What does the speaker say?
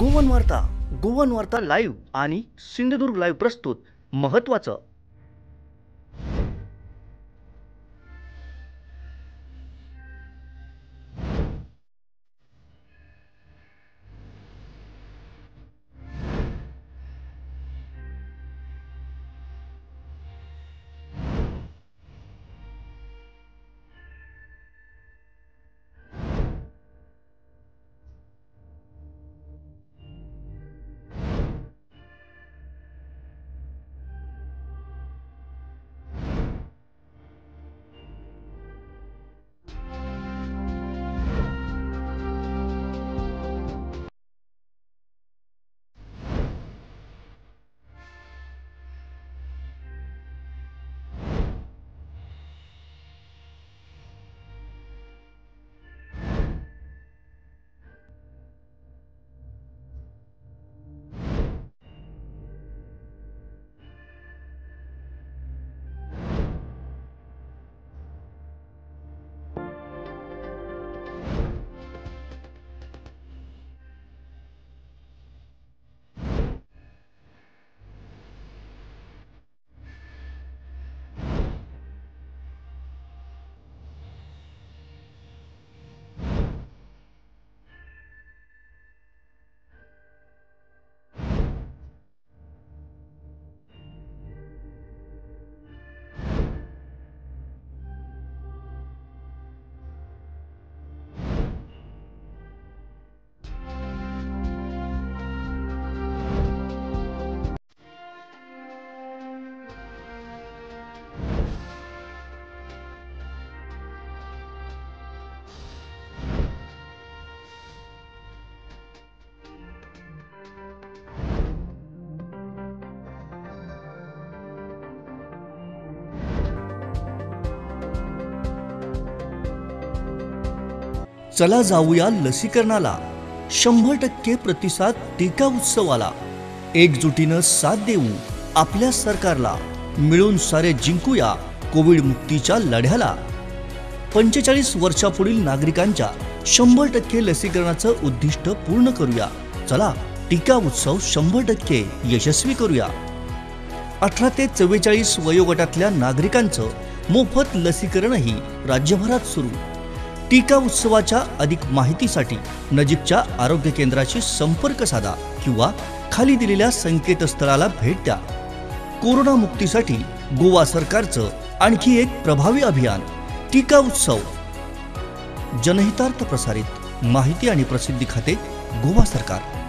Goan वार्ता live आणि Sindhudurg live प्रस्तुत महत्त्वाचं। चला जाऊया लसीकरणाला। 100% प्रतिसाद टीका उत्सवाला। एकजुटीनं साथ देऊ आपल्या सरकारला। मिळून सारे जिंकूया कोविड मुक्तीच्या लढ्याला। 45 वर्षापुढील नागरिकांच्या 100% लसीकरणाचं उद्दिष्ट पूर्ण करूया। चला टीका उत्सव 100% यशस्वी करूया। 18 ते 44 वयोगटातल्या नागरिकांचं मोफत लसीकरणही राज्यभरात सुरू। टीका उत्सवाच्या अधिक माहितीसाठी नजीकच्या आरोग्य केंद्राशी संपर्क साधा किंवा खाली दिलेल्या संकेतस्थळाला भेट द्या। कोरोना मुक्तीसाठी गोवा सरकारचं आणखी एक प्रभावी अभियान टीका उत्सव। जनहितार्थ प्रसारित माहिती आणि प्रसिद्धी खाते गोवा सरकार।